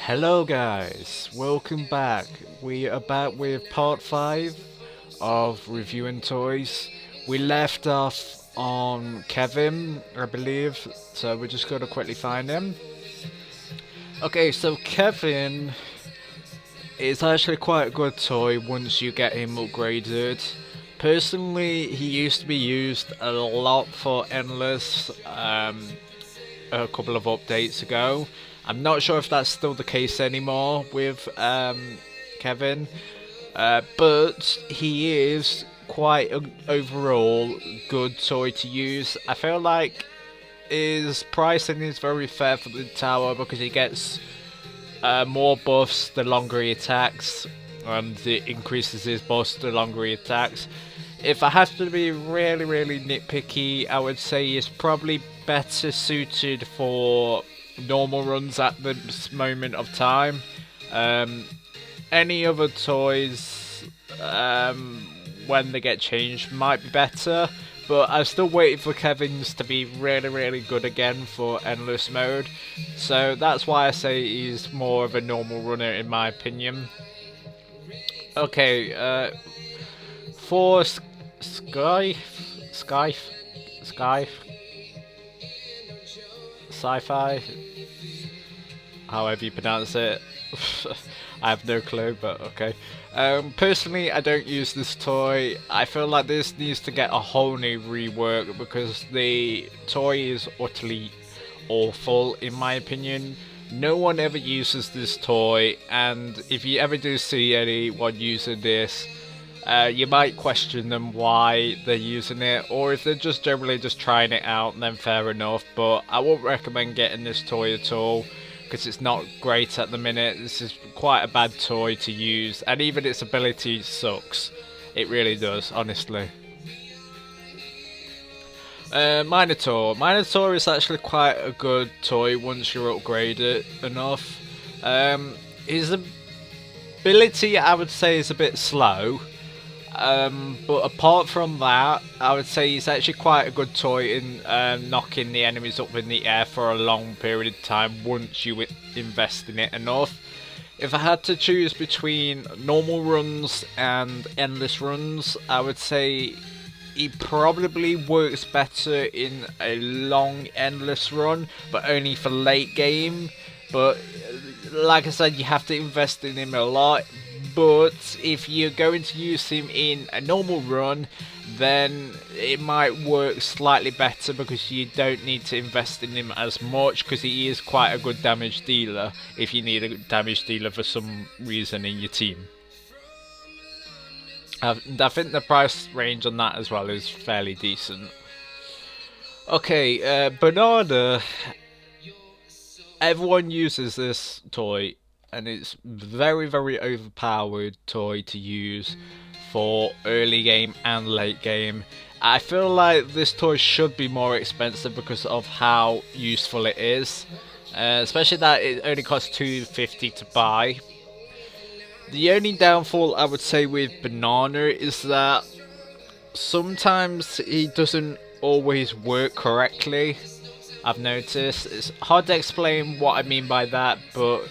Hello guys, welcome back. We are back with part 5 of reviewing toys. We left off on Kevin, I believe, so we're just gonna quickly find him. Okay, so Kevin is actually quite a good toy once you get him upgraded. Personally, he used to be used a lot for Endless a couple of updates ago. I'm not sure if that's still the case anymore with Kevin, but he is quite an overall good toy to use. I feel like his pricing is very fair for the tower because he gets more buffs the longer he attacks, and it increases his buffs the longer he attacks. If I have to be really nitpicky, I would say he's probably better suited for normal runs at this moment of time. Any other toys, when they get changed, might be better, but I'm still waiting for Kevin's to be really good again for endless mode. So that's why I say he's more of a normal runner in my opinion. Okay, for Sky, Sky, Sci-Fi, however you pronounce it. I have no clue, but okay. Personally, I don't use this toy. I feel like this needs to get a whole new rework because the toy is utterly awful in my opinion. No one ever uses this toy, and if you ever do see anyone using this, you might question them why they're using it, or if they're just generally just trying it out, then fair enough. But I won't recommend getting this toy at all because it's not great at the minute. This is quite a bad toy to use, and even its ability sucks. It really does, honestly. Minotaur. Minotaur is actually quite a good toy once you're upgraded enough. His ability, I would say, is a bit slow. But apart from that, I would say he's actually quite a good toy in knocking the enemies up in the air for a long period of time once you invest in it enough. If I had to choose between normal runs and endless runs, I would say he probably works better in a long endless run, but only for late game. But like I said, you have to invest in him a lot. But if you're going to use him in a normal run, then it might work slightly better because you don't need to invest in him as much because he is quite a good damage dealer if you need a damage dealer for some reason in your team. I think the price range on that as well is fairly decent. Okay, Banana. Everyone uses this toy, and it's very overpowered toy to use for early game and late game. I feel like this toy should be more expensive because of how useful it is, especially that it only costs $2.50 to buy. The only downfall I would say with Banana is that sometimes he doesn't always work correctly. I've noticed. It's hard to explain what I mean by that, but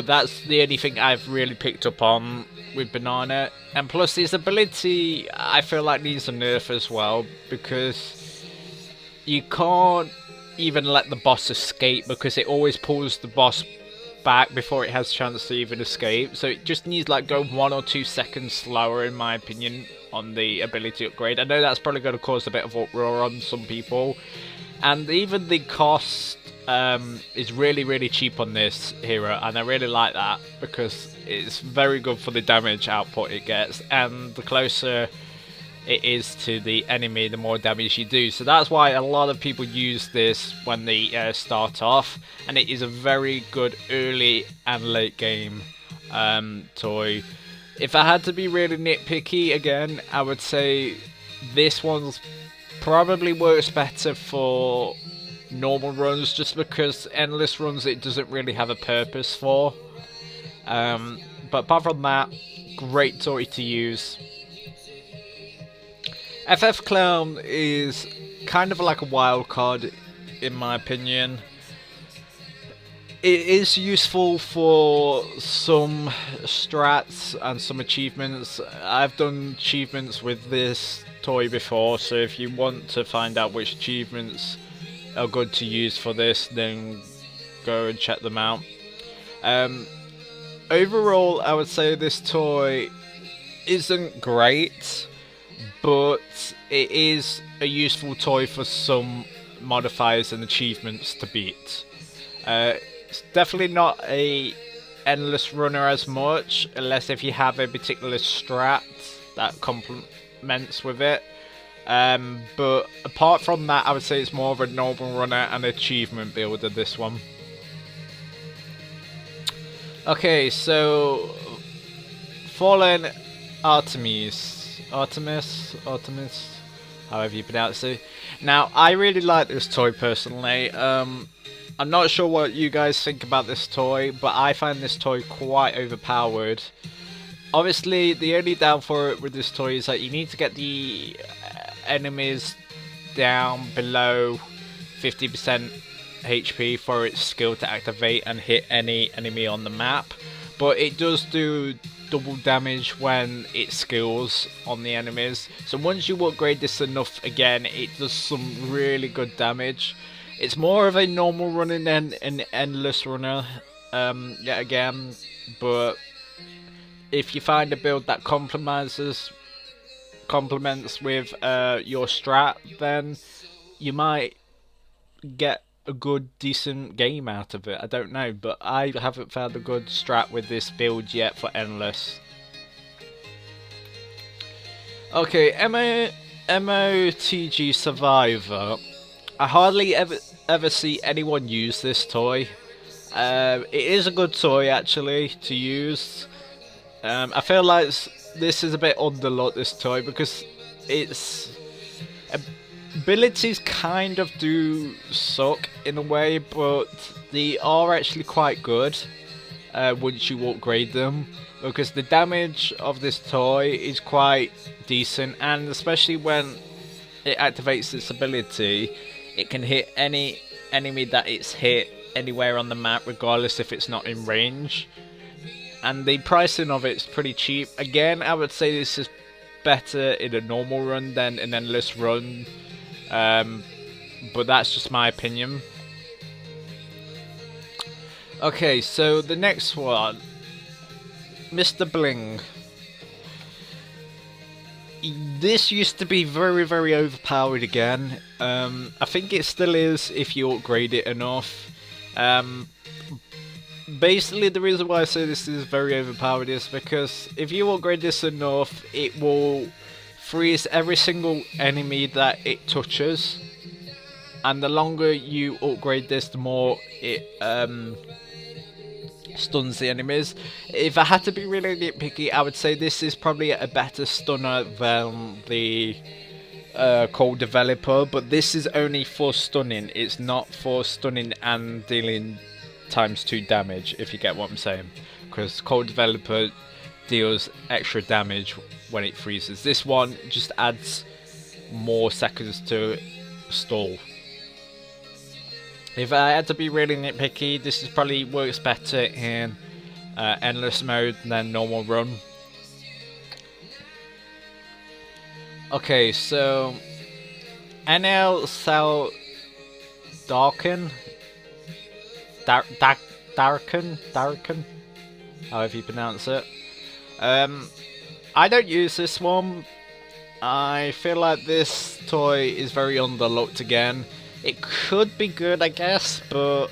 that's the only thing I've really picked up on with Banana. And plus his ability I feel like needs a nerf as well, because you can't even let the boss escape because it always pulls the boss back before it has a chance to even escape. So it just needs like go 1 or 2 seconds slower in my opinion on the ability upgrade. I know that's probably going to cause a bit of uproar on some people, and even the cost is really cheap on this hero, and I really like that because it's very good for the damage output it gets, and the closer it is to the enemy, the more damage you do. So that's why a lot of people use this when they start off, and it is a very good early and late game toy. If I had to be really nitpicky again, I would say this one's probably works better for normal runs, just because endless runs it doesn't really have a purpose for. But apart from that, great toy to use. FF Clown is kind of like a wild card in my opinion. it is useful for some strats and some achievements. I've done achievements with this toy before, so if you want to find out which achievements are good to use for this, then go and check them out. Overall, I would say this toy isn't great, but it is a useful toy for some modifiers and achievements to beat. It's definitely not a endless runner as much, unless if you have a particular strat that complements with it. But apart from that, I would say it's more of a normal runner and achievement builder, this one. Okay, so Fallen Artemis, however you pronounce it. Now, I really like this toy personally. I'm not sure what you guys think about this toy, but I find this toy quite overpowered. Obviously, the only down for it with this toy is that you need to get the enemies down below 50% HP for its skill to activate and hit any enemy on the map. But it does do double damage when it skills on the enemies. So once you upgrade this enough again, it does some really good damage. It's more of a normal running than an endless runner, yet again, but if you find a build that complements with your strat, then you might get a good, decent game out of it. I don't know, but I haven't found a good strat with this build yet for endless. Okay, MOTG Survivor. I hardly ever see anyone use this toy. It is a good toy actually to use. I feel like this is a bit underlooked, this toy, because its abilities kind of do suck in a way, but they are actually quite good once you upgrade them, because the damage of this toy is quite decent, and especially when it activates its ability, it can hit any enemy that it's hit anywhere on the map, regardless if it's not in range. And the pricing of it's pretty cheap. Again, I would say this is better in a normal run than an endless run. But that's just my opinion. Okay, so the next one, Mr. Bling. This used to be very, very overpowered again. I think it still is if you upgrade it enough. Basically, the reason why I say this is very overpowered is because if you upgrade this enough, it will freeze every single enemy that it touches. And the longer you upgrade this, the more it stuns the enemies. If I had to be really nitpicky, I would say this is probably a better stunner than the Cold Developer, but this is only for stunning. It's not for stunning and dealing ×2 damage, if you get what I'm saying, because Cold Developer deals extra damage when it freezes. This one just adds more seconds to stall. If I had to be really nitpicky, this is probably works better in endless mode than normal run. Okay, so NL Cell Darken, Darken, however you pronounce it. I don't use this one. I feel like this toy is very underlooked again. It could be good, I guess, but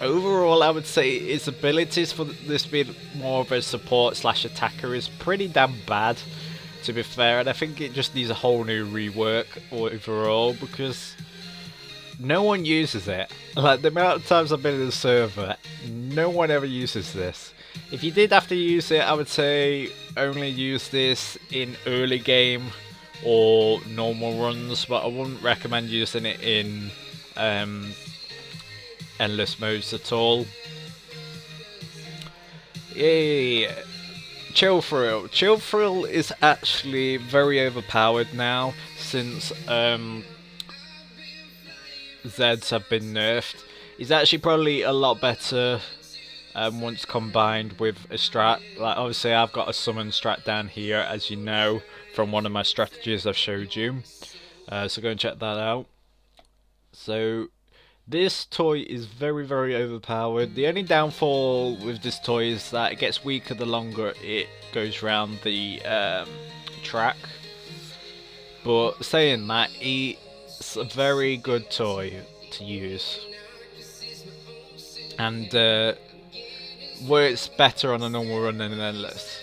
overall I would say its abilities for this being more of a support / attacker is pretty damn bad, to be fair, and I think it just needs a whole new rework overall, because no one uses it. Like, the amount of times I've been in the server, no one ever uses this. If you did have to use it, I would say only use this in early game or normal runs, but I wouldn't recommend using it in endless modes at all. Yay! Chill Frill. Chill Frill is actually very overpowered now since Zeds have been nerfed. He's actually probably a lot better once combined with a strat. Like obviously I've got a summon strat down here, as you know from one of my strategies I've showed you. So go and check that out. So this toy is very, very overpowered. The only downfall with this toy is that it gets weaker the longer it goes around the track. But saying that, it's a very good toy to use. And works better on a normal run than an endless.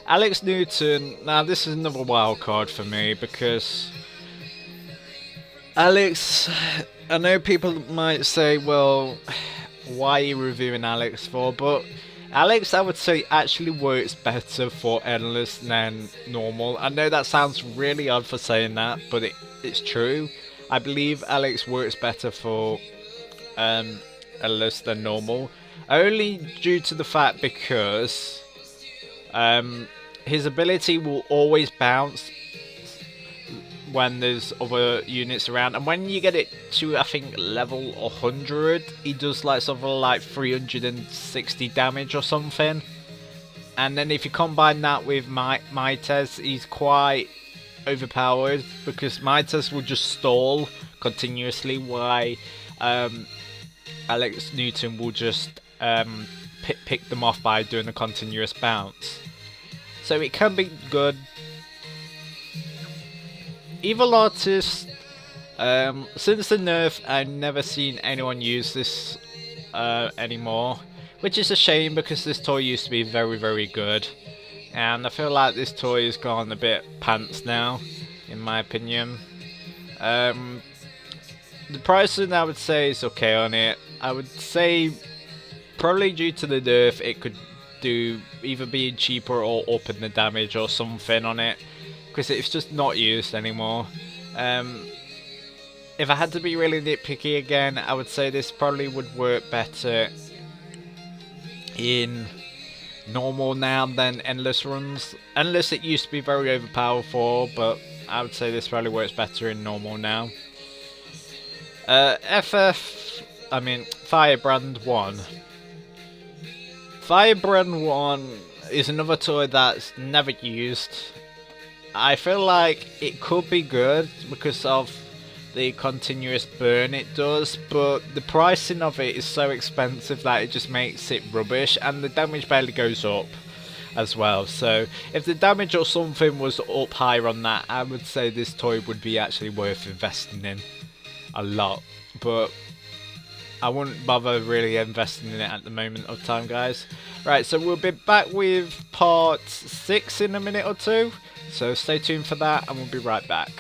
Alex Newton, now this is another wild card for me because Alex, I know people might say, well, why are you reviewing Alex for? But Alex, I would say, actually works better for endless than normal. I know that sounds really odd for saying that, but it's true. I believe Alex works better for endless than normal. Only due to the fact because his ability will always bounce when there's other units around, and when you get it to I think level 100, he does like something like 360 damage or something. And then if you combine that with Mites, he's quite overpowered because Mites will just stall continuously, while Alex Newton will just pick them off by doing a continuous bounce. So it can be good. Evil Artist, since the nerf, I've never seen anyone use this anymore, which is a shame because this toy used to be very, very good, and I feel like this toy has gone a bit pants now, in my opinion. The pricing, I would say, is okay on it. I would say probably due to the nerf, it could do either being cheaper or upping the damage or something on it, because it's just not used anymore. If I had to be really nitpicky again, I would say this probably would work better in normal now than endless runs. Endless it used to be very overpowered for, but I would say this probably works better in normal now. Firebrand 1. Firebrand 1 is another toy that's never used. I feel like it could be good because of the continuous burn it does, but the pricing of it is so expensive that it just makes it rubbish, and the damage barely goes up as well. So if the damage or something was up higher on that, I would say this toy would be actually worth investing in a lot, but I wouldn't bother really investing in it at the moment of time, guys. Right, so we'll be back with part 6 in a minute or two. So stay tuned for that and we'll be right back.